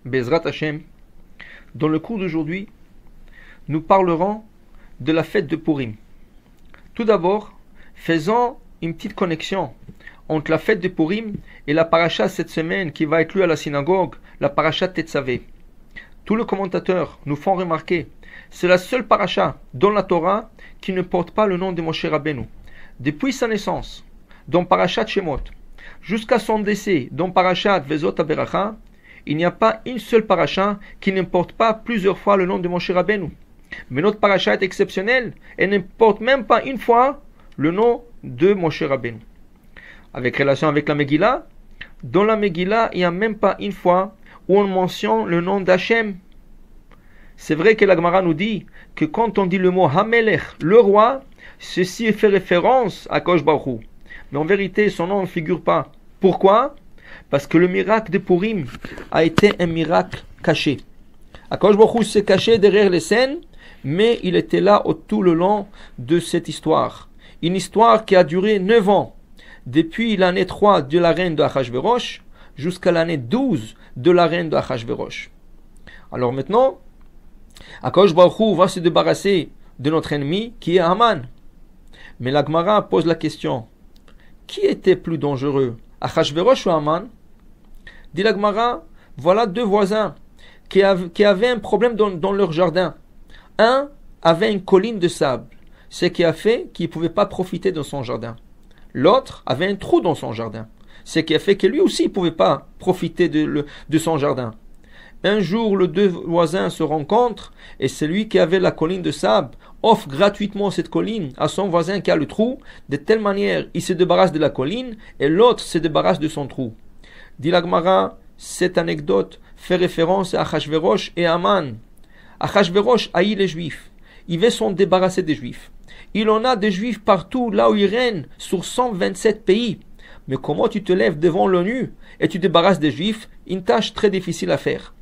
Bezrat Hashem, dans le cours d'aujourd'hui, nous parlerons de la fête de Purim. Tout d'abord, faisons une petite connexion entre la fête de Purim et la paracha cette semaine qui va être lue à la synagogue, la paracha Tetzavé. Tous les commentateurs nous font remarquer, c'est la seule paracha dans la Torah qui ne porte pas le nom de Moshe Rabbeinu. Depuis sa naissance, dans parachat Shemot, jusqu'à son décès, dans parachat Vezot HaBeracha, il n'y a pas une seule paracha qui ne porte pas plusieurs fois le nom de Moshe Rabbeinu. Mais notre paracha est exceptionnelle, elle ne porte même pas une fois le nom de Moshe Rabbeinu. Avec relation avec la Megillah, dans la Megillah, il n'y a même pas une fois où on mentionne le nom d'Hachem. C'est vrai que la Gemara nous dit que quand on dit le mot Hamelech, le roi, ceci fait référence à Akadosh Baruch Hu. Mais en vérité, son nom ne figure pas. Pourquoi? Parce que le miracle de Purim a été un miracle caché. Akadosh Baruch Hu s'est caché derrière les scènes, mais il était là tout le long de cette histoire. Une histoire qui a duré 9 ans, depuis l'année 3 de la reine de Achashverosh jusqu'à l'année 12 de la reine de Achashverosh. Alors maintenant, Akadosh Baruch Hu va se débarrasser de notre ennemi qui est Haman. Mais la Gemara pose la question, qui était plus dangereux, Achashverosh ou Haman? Dit la Gemara, voilà deux voisins qui avaient un problème dans leur jardin. Un avait une colline de sable, ce qui a fait qu'il ne pouvait pas profiter de son jardin. L'autre avait un trou dans son jardin, ce qui a fait que lui aussi ne pouvait pas profiter de son jardin. Un jour, les deux voisins se rencontrent et celui qui avait la colline de sable offre gratuitement cette colline à son voisin qui a le trou. De telle manière, il se débarrasse de la colline et l'autre se débarrasse de son trou. Dit la Gemara, cette anecdote fait référence à Achashverosh et Haman. Achashverosh haït les Juifs. Il veut s'en débarrasser des Juifs. Il en a des Juifs partout, là où il règne, sur 127 pays. Mais comment tu te lèves devant l'ONU et tu débarrasses des Juifs? Une tâche très difficile à faire.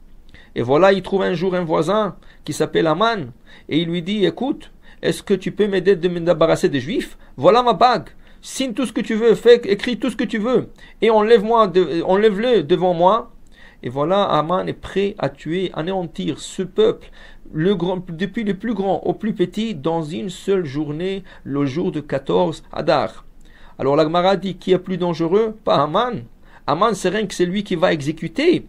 Et voilà, il trouve un jour un voisin qui s'appelle Haman. Et il lui dit, écoute, est-ce que tu peux m'aider de me débarrasser des Juifs? Voilà ma bague. Signe tout ce que tu veux, écris tout ce que tu veux. Et enlève-le devant moi. Et voilà, Haman est prêt à tuer, anéantir ce peuple, depuis le plus grand au plus petit, dans une seule journée, le jour de 14 Adar. Alors la Gemara dit, qui est plus dangereux? Pas Haman. Haman, c'est rien que c'est lui qui va exécuter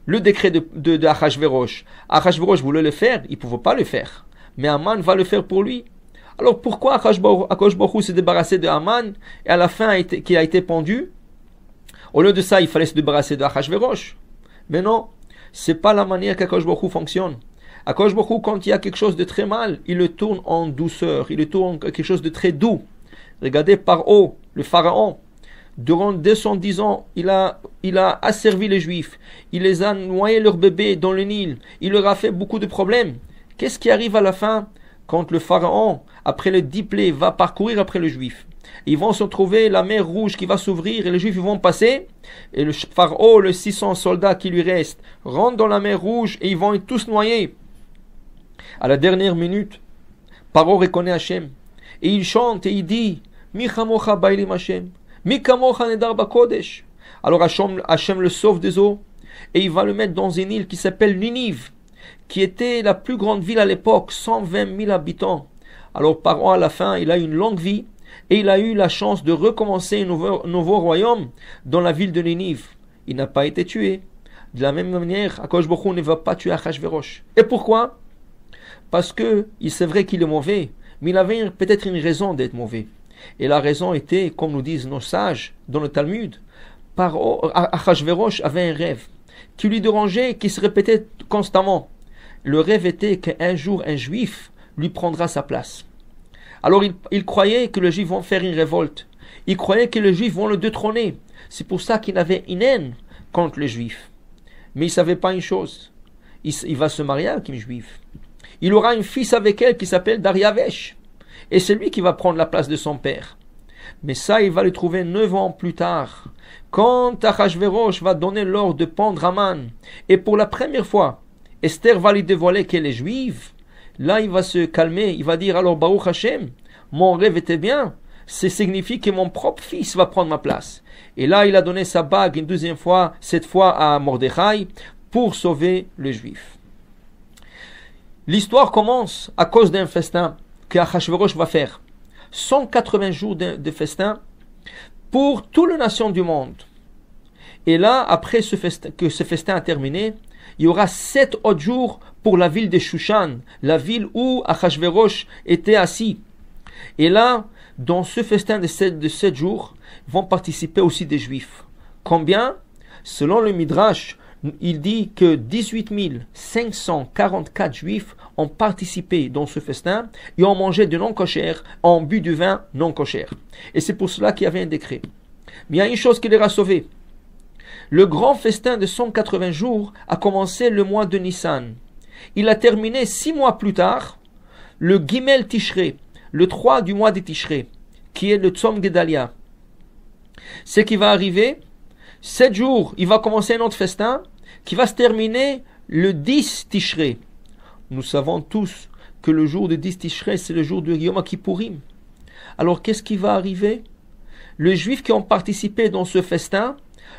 le décret de Achashverosh. Achashverosh voulait le faire, il ne pouvait pas le faire. Mais Haman va le faire pour lui. Alors pourquoi Akadosh Baruch Hu s'est débarrassé de Haman et à la fin qui a été pendu? Au lieu de ça, il fallait se débarrasser de Achashverosh. Mais non, c'est pas la manière qu'Akadosh Baruch Hu fonctionne. Akadosh Baruch Hu, quand il y a quelque chose de très mal, il le tourne en douceur, il le tourne en quelque chose de très doux. Regardez Paro, le pharaon. Durant 210 ans, il a asservi les Juifs. Il les a noyés leurs bébés dans le Nil. Il leur a fait beaucoup de problèmes. Qu'est-ce qui arrive à la fin? Quand le pharaon, après les 10 plaies, va parcourir après les Juifs. Ils vont se trouver la mer Rouge qui va s'ouvrir et les Juifs vont passer. Et le pharaon, les 600 soldats qui lui restent, rentrent dans la mer Rouge et ils vont être tous noyés. À la dernière minute, Paro reconnaît Hachem. Et il chante et il dit, Mi chamocha bailim Hachem. Alors Hachem le sauve des eaux et il va le mettre dans une île qui s'appelle Ninive, qui était la plus grande ville à l'époque, 120 000 habitants. Alors Paro à la fin, il a eu une longue vie et il a eu la chance de recommencer un nouveau royaume dans la ville de Ninive. Il n'a pas été tué. De la même manière, Akadosh Baruch Hu ne va pas tuer Achashverosh. Et pourquoi? Parce que c'est vrai qu'il est mauvais, mais il avait peut-être une raison d'être mauvais. Et la raison était, comme nous disent nos sages dans le Talmud, Achashverosh avait un rêve qui lui dérangeait, qui se répétait constamment. Le rêve était qu'un jour un juif lui prendra sa place. Alors il croyait que les juifs vont faire une révolte. Il croyait que les juifs vont le détrôner. C'est pour ça qu'il avait une haine contre les juifs. Mais il ne savait pas une chose. Il va se marier avec une juive. Il aura un fils avec elle qui s'appelle Dariavesh. Et c'est lui qui va prendre la place de son père. Mais ça, il va le trouver 9 ans plus tard. Quand Achashverosh va donner l'ordre de pendre Haman, et pour la première fois, Esther va lui dévoiler qu'elle est juive, là il va se calmer, il va dire alors Baruch Hashem, mon rêve était bien, ça signifie que mon propre fils va prendre ma place. Et là il a donné sa bague une deuxième fois, cette fois à Mordechai, pour sauver les Juifs. L'histoire commence à cause d'un festin qu'Achashverosh va faire. 180 jours de festin pour toutes les nations du monde. Et là, après que ce festin a terminé, il y aura 7 autres jours pour la ville de Shushan, la ville où Achashverosh était assis. Et là, dans ce festin de 7 jours, vont participer aussi des Juifs. Combien? Selon le Midrash, il dit que 18 544 Juifs ont participé dans ce festin et ont mangé du non-kosher, ont bu du vin non-kosher. Et c'est pour cela qu'il y avait un décret. Mais il y a une chose qui les a sauvés. Le grand festin de 180 jours a commencé le mois de Nissan. Il a terminé 6 mois plus tard, le Gimel Tishrei, le 3 du mois de Tishrei, qui est le Tzom Gedalia. Ce qui va arriver, 7 jours, il va commencer un autre festin qui va se terminer le 10 Tishrei. Nous savons tous que le jour de 10 Tishrei, c'est le jour de Yom Kippourim. Alors qu'est-ce qui va arriver? Les Juifs qui ont participé dans ce festin,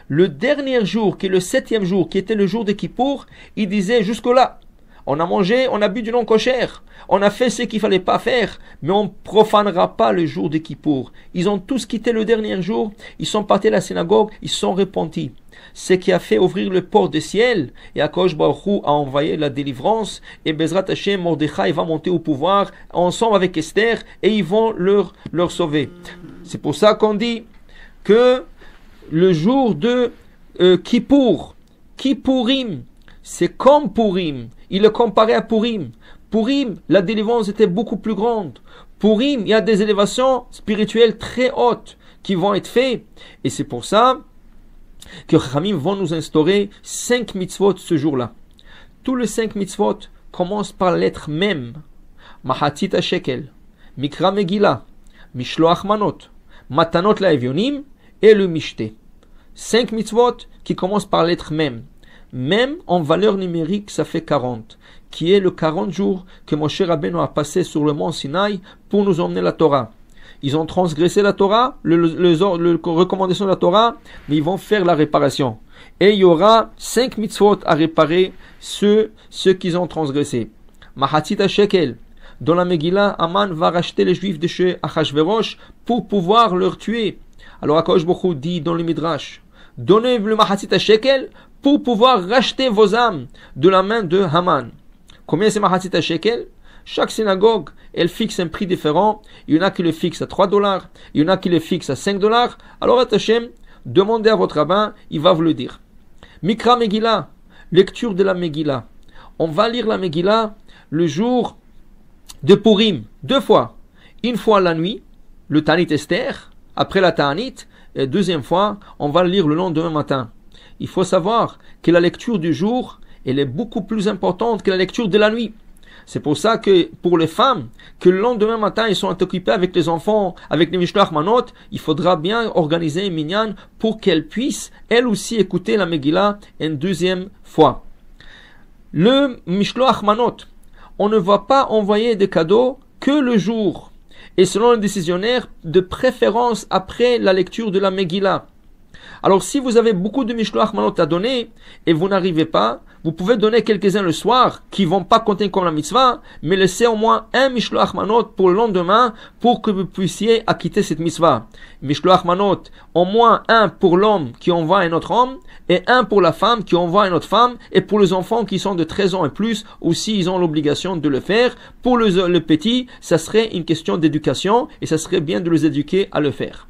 le dernier jour, qui est le 7e jour, qui était le jour de Kippour, ils disaient jusque-là, on a mangé, on a bu du non-kosher, on a fait ce qu'il ne fallait pas faire, mais on ne profanera pas le jour de Kippour. Ils ont tous quitté le dernier jour, ils sont partis à la synagogue, ils sont repentis. Ce qui a fait ouvrir le port du ciel, et Akadosh Baruch Hu a envoyé la délivrance, et Bezrat Hashem, Mordechai va monter au pouvoir, ensemble avec Esther, et ils vont leur sauver. C'est pour ça qu'on dit que le jour de Kippour, Kippourim, c'est comme Purim. Il le comparait à Purim. Purim, la délivrance était beaucoup plus grande. Purim, il y a des élévations spirituelles très hautes qui vont être faites. Et c'est pour ça que Chachamim vont nous instaurer 5 mitzvot ce jour-là. Tous les 5 mitzvot commencent par la lettre Mem. Mahatzit HaShekel, Mikra Megillah, Mishloach Manot, Matanot LaEvyonim et le Mishté. 5 mitzvot qui commencent par la lettre Mem. Même en valeur numérique, ça fait 40, qui est le 40 jours que Moshe Rabbeinu a passé sur le mont Sinaï pour nous emmener la Torah. Ils ont transgressé la Torah, les recommandations de la Torah, mais ils vont faire la réparation. Et il y aura 5 mitzvot à réparer ceux qu'ils ont transgressés. Mahatzit HaShekel. Dans la Megillah, Aman va racheter les Juifs de chez Achashverosh pour pouvoir leur tuer. Alors Akadosh Baruch Hu dit dans le Midrash, donnez le Mahatzit HaShekel pour pouvoir racheter vos âmes de la main de Haman. Combien c'est Mahatzit HaShekel? Chaque synagogue, elle fixe un prix différent. Il y en a qui le fixent à $3, il y en a qui le fixent à $5. Alors Hashem, demandez à votre rabbin, il va vous le dire. Mikra Megillah, lecture de la Megillah. On va lire la Megillah le jour de Purim, 2 fois. Une fois la nuit, le Ta'anit Esther, après la Ta'anit, et 2e fois, on va le lire le lendemain matin. Il faut savoir que la lecture du jour, elle est beaucoup plus importante que la lecture de la nuit. C'est pour ça que pour les femmes, que le lendemain matin, ils sont occupés avec les enfants, avec les Mishloach Manot, il faudra bien organiser un minyan pour qu'elles puissent, elles aussi, écouter la Megillah une 2e fois. Le Mishloach Manot, on ne va pas envoyer des cadeaux que le jour. Et selon le décisionnaire, de préférence après la lecture de la Megillah. Alors si vous avez beaucoup de Mishloach Manot à donner et vous n'arrivez pas, vous pouvez donner quelques-uns le soir qui vont pas compter comme la mitzvah, mais laissez au moins un Mishloach Manot pour le lendemain pour que vous puissiez acquitter cette mitzvah. Mishloach Manot, au moins un pour l'homme qui envoie un autre homme et un pour la femme qui envoie une autre femme, et pour les enfants qui sont de 13 ans et plus aussi ils ont l'obligation de le faire. Pour le petit, ça serait une question d'éducation et ça serait bien de les éduquer à le faire.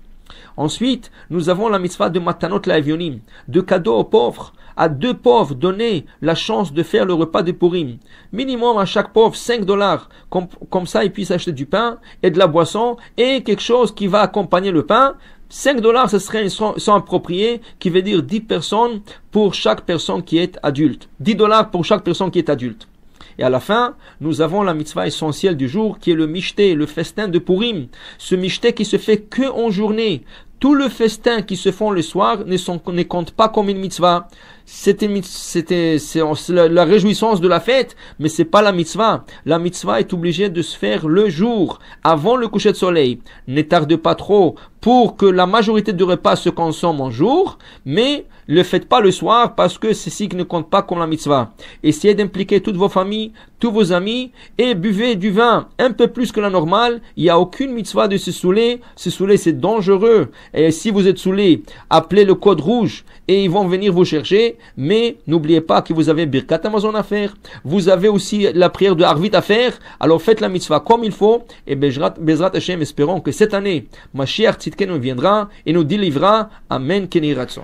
Ensuite, nous avons la mitzvah de Matanot LaEvyonim, de cadeaux aux pauvres. À 2 pauvres, donner la chance de faire le repas de Purim. Minimum à chaque pauvre $5, comme ça ils puissent acheter du pain et de la boisson et quelque chose qui va accompagner le pain. $5, ce serait une somme appropriée, qui veut dire 10 personnes pour chaque personne qui est adulte. $10 pour chaque personne qui est adulte. Et à la fin, nous avons la mitzvah essentielle du jour, qui est le mishté, le festin de Purim. Ce mishté qui se fait que en journée. Tout le festin qui se font le soir ne compte pas comme une mitzvah. C'est la réjouissance de la fête, mais c'est pas la mitzvah. La mitzvah est obligée de se faire le jour, avant le coucher de soleil. Ne tarde pas trop pour que la majorité du repas se consomme en jour, mais le faites pas le soir parce que ceci ne compte pas comme la mitzvah. Essayez d'impliquer toutes vos familles, tous vos amis et buvez du vin un peu plus que la normale. Il n'y a aucune mitzvah de se saouler. Se saouler, c'est dangereux. Et si vous êtes saoulé, appelez le code rouge et ils vont venir vous chercher. Mais n'oubliez pas que vous avez Birkat Hamazon à faire. Vous avez aussi la prière de Harvit à faire. Alors faites la mitzvah comme il faut. Et Bezrat Hashem, espérons que cette année, Mashiach Tzidkenu viendra et nous délivrera. Amen. Keni Ratzon.